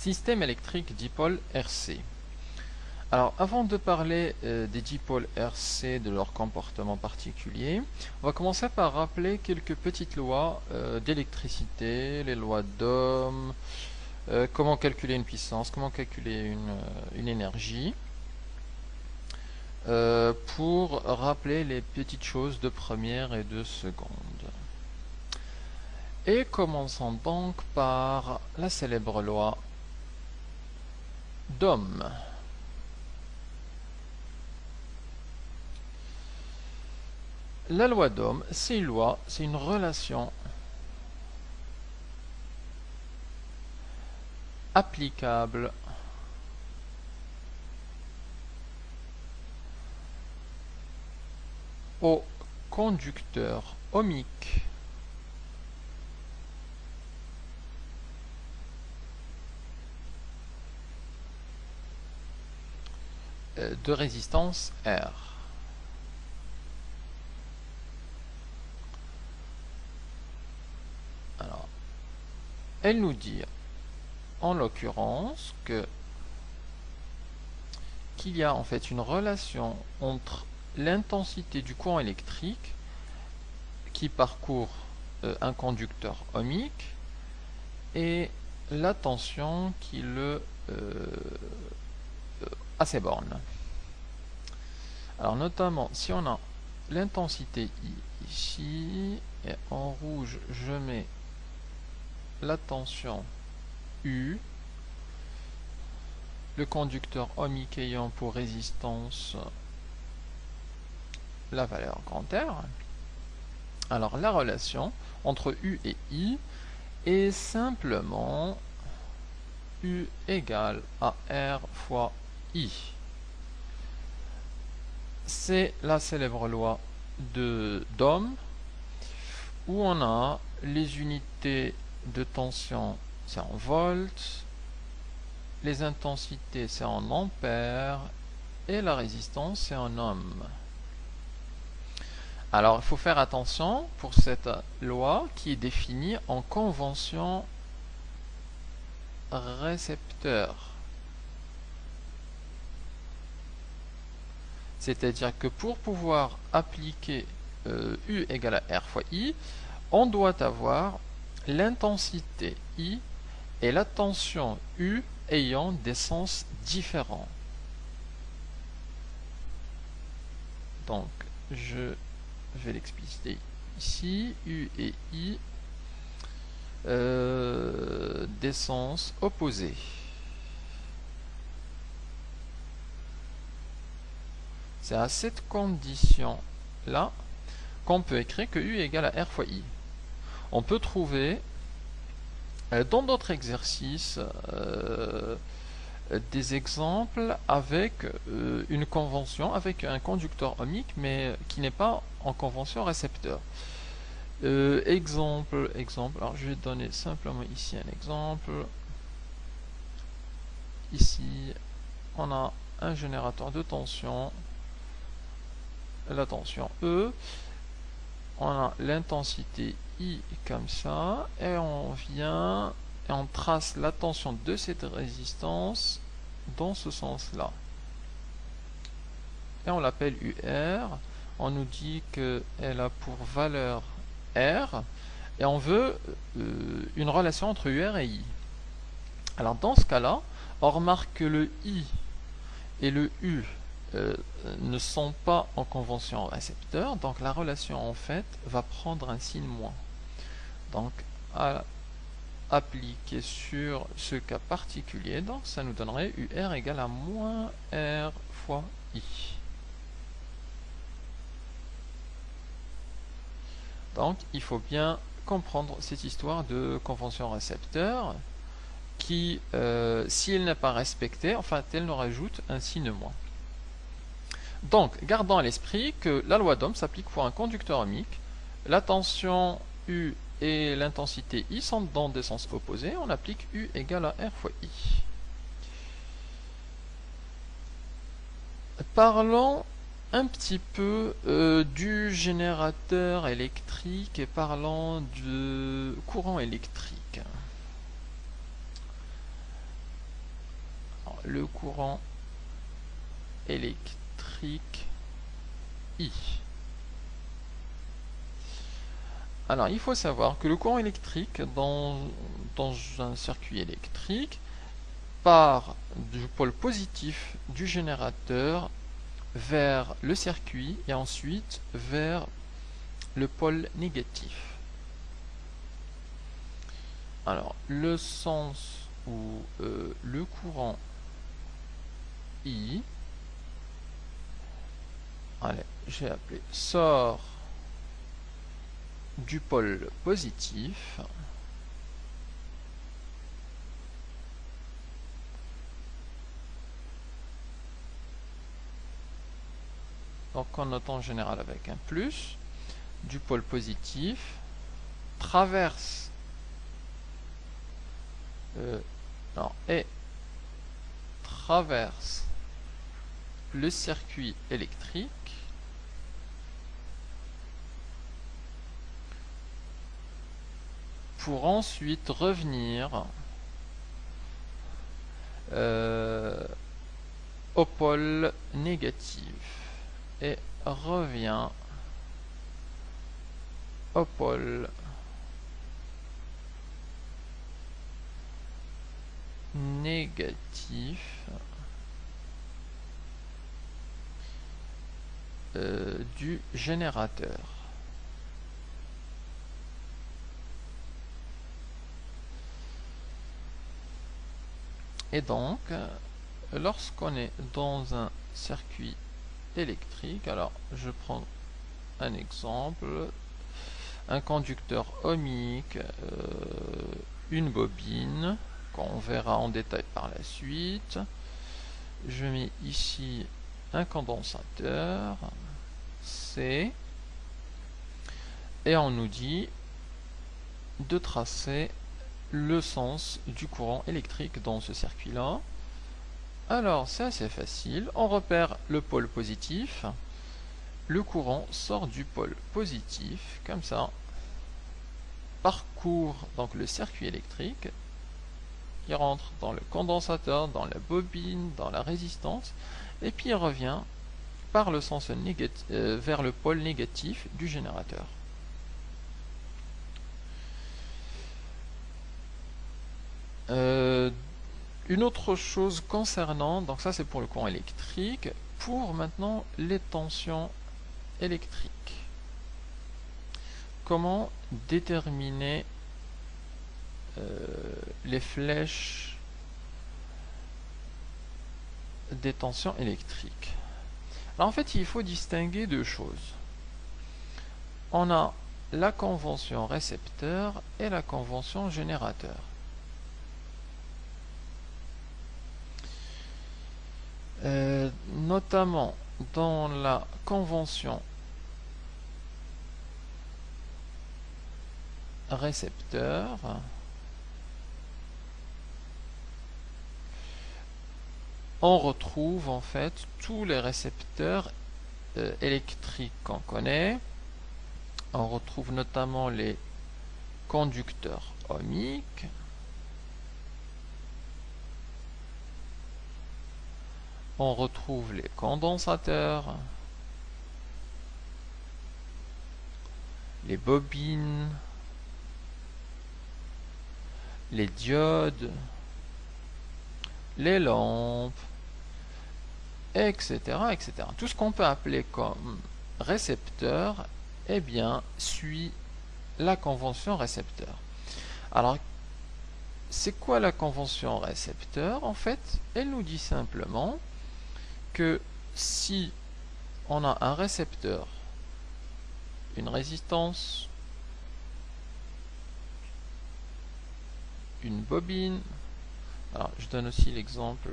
Système électrique dipôle RC. Alors, avant de parler des dipôles RC, de leur comportement particulier, on va commencer par rappeler quelques petites lois d'électricité, les lois d'Ohm, comment calculer une puissance, comment calculer une énergie, pour rappeler les petites choses de première et de seconde. Et commençons donc par la célèbre loi d'Ohm. La loi d'Ohm, c'est une loi, c'est une relation applicable au conducteur ohmique de résistance R. Alors, elle nous dit en l'occurrence qu'il y a en fait une relation entre l'intensité du courant électrique qui parcourt un conducteur ohmique et la tension qui le à ses bornes. Alors notamment si on a l'intensité I ici et en rouge je mets la tension U, le conducteur ohmique ayant pour résistance la valeur grand R. Alors la relation entre U et I est simplement U égale à R fois I. C'est la célèbre loi d'Ohm où on a les unités de tension, c'est en volts, les intensités, c'est en ampères, et la résistance, c'est en ohms. Alors, il faut faire attention pour cette loi qui est définie en convention récepteur. C'est-à-dire que pour pouvoir appliquer U égale à R fois I, on doit avoir l'intensité I et la tension U ayant des sens différents. Donc, je vais l'expliciter ici. U et I, des sens opposés. C'est à cette condition-là qu'on peut écrire que U égale à R fois I. On peut trouver dans d'autres exercices des exemples avec une convention, avec un conducteur ohmique, mais qui n'est pas en convention récepteur. Exemple, alors je vais donner simplement ici un exemple. Ici, on a un générateur de tension, la tension E, on a l'intensité I comme ça, et on vient et on trace la tension de cette résistance dans ce sens-là. Et on l'appelle UR, on nous dit qu'elle a pour valeur R, et on veut une relation entre UR et I. Alors dans ce cas-là, on remarque que le I et le U ne sont pas en convention récepteur, donc la relation en fait va prendre un signe moins. Donc à appliquer sur ce cas particulier, donc ça nous donnerait UR égale à moins R fois I. Donc il faut bien comprendre cette histoire de convention récepteur qui, si elle n'est pas respectée, enfin elle nous rajoute un signe moins. Donc, gardons à l'esprit que la loi d'Ohm s'applique pour un conducteur ohmique. La tension U et l'intensité I sont dans des sens opposés. On applique U égale à R fois I. Parlons un petit peu du générateur électrique et parlons du courant électrique. Alors, le courant électrique I. Alors, il faut savoir que le courant électrique dans un circuit électrique part du pôle positif du générateur vers le circuit et ensuite vers le pôle négatif. Alors, le sens où le courant I, allez, j'ai appelé, sort du pôle positif donc en notant en général avec un plus, du pôle positif, traverse traverse le circuit électrique pour ensuite revenir au pôle négatif et revient au pôle négatif du générateur. Et donc, lorsqu'on est dans un circuit électrique, alors je prends un exemple, un conducteur ohmique, une bobine, qu'on verra en détail par la suite. Je mets ici un condensateur, C, et on nous dit de tracer le sens du courant électrique dans ce circuit-là. Alors, c'est assez facile. On repère le pôle positif. Le courant sort du pôle positif, comme ça, parcourt donc le circuit électrique, il rentre dans le condensateur, dans la bobine, dans la résistance, et puis il revient par le sens vers le pôle négatif du générateur. Une autre chose concernant, donc ça c'est pour le courant électrique, pour maintenant les tensions électriques. Comment déterminer les flèches des tensions électriques? Alors en fait il faut distinguer deux choses. On a la convention récepteur et la convention générateur. Notamment dans la convention récepteur, on retrouve en fait tous les récepteurs électriques qu'on connaît. On retrouve notamment les conducteurs ohmiques, on retrouve les condensateurs, les bobines, les diodes, les lampes, etc., etc. Tout ce qu'on peut appeler comme récepteur, eh bien, suit la convention récepteur. Alors, c'est quoi la convention récepteur? En fait, elle nous dit simplement que si on a un récepteur, une résistance, une bobine, alors je donne aussi l'exemple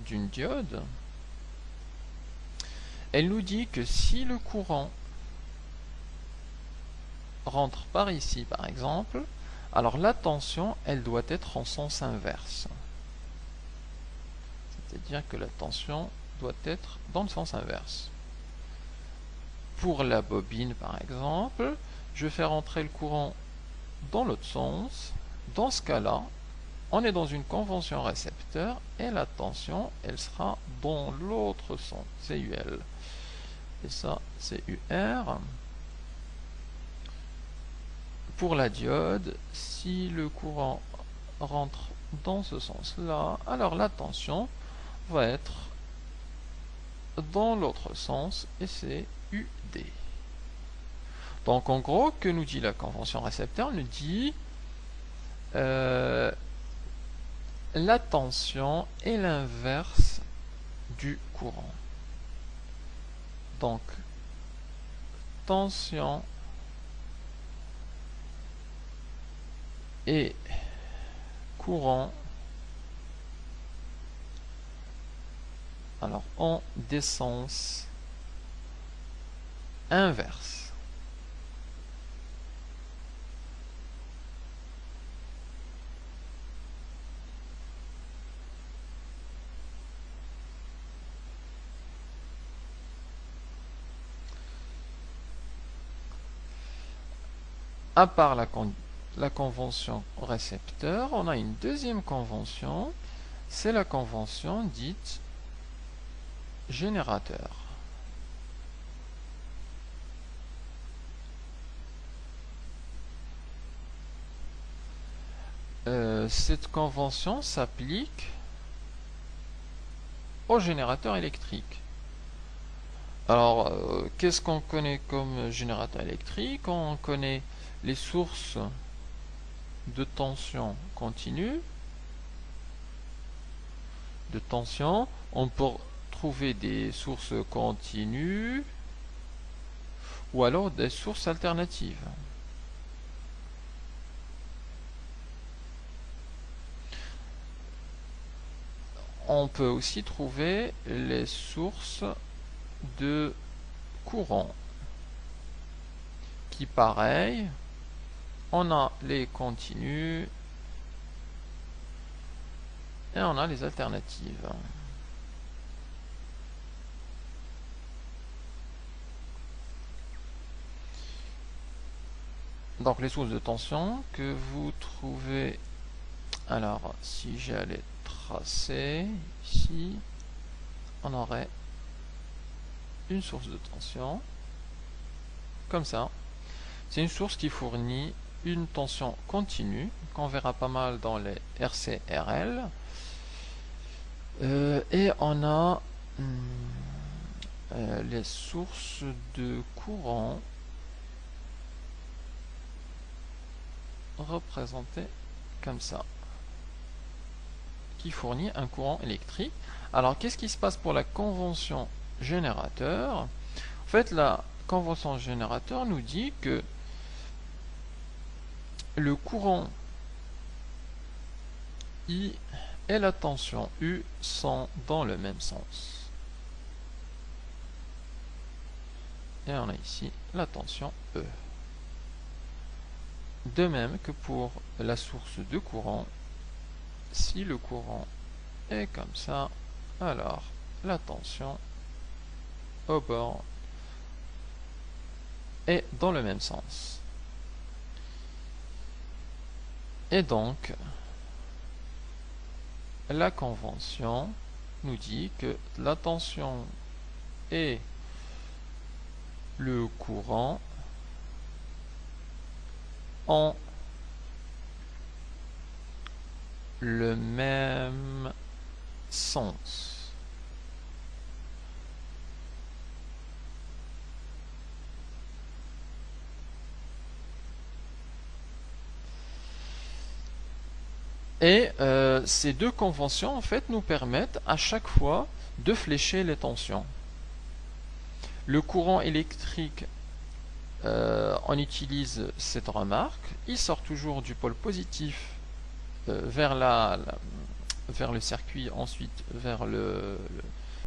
d'une diode, elle nous dit que si le courant rentre par ici par exemple, alors la tension elle doit être en sens inverse. C'est-à-dire que la tension doit être dans le sens inverse. Pour la bobine par exemple, je fais rentrer le courant dans l'autre sens. Dans ce cas-là, on est dans une convention récepteur et la tension, elle sera dans l'autre sens, c'est UL. Et ça, c'est UR. Pour la diode, si le courant rentre dans ce sens-là, alors la tension va être dans l'autre sens et c'est UD. Donc en gros, que nous dit la convention récepteur? Nous dit la tension est l'inverse du courant. Donc tension et courant alors ont des sens inverses. À part la convention récepteur, on a une deuxième convention, c'est la convention dite générateur. Cette convention s'applique au générateur électrique. Alors, qu'est-ce qu'on connaît comme générateur électrique? On connaît les sources de tension continue, de tension. On peut trouver des sources continues ou alors des sources alternatives. On peut aussi trouver les sources de courant qui, pareil, on a les continues et on a les alternatives. Donc les sources de tension que vous trouvez, alors si j'allais tracer ici, on aurait une source de tension comme ça. C'est une source qui fournit une tension continue qu'on verra pas mal dans les RC/RL, et on a les sources de courant représentées comme ça, qui fournit un courant électrique. Alors qu'est-ce qui se passe pour la convention générateur? En fait, la convention générateur nous dit que le courant I et la tension U sont dans le même sens. Et on a ici la tension E. De même que pour la source de courant, si le courant est comme ça, alors la tension au bord est dans le même sens. Et donc, la convention nous dit que la tension et le courant ont le même sens. Et ces deux conventions en fait nous permettent à chaque fois de flécher les tensions. Le courant électrique, on utilise cette remarque, il sort toujours du pôle positif vers le circuit, ensuite vers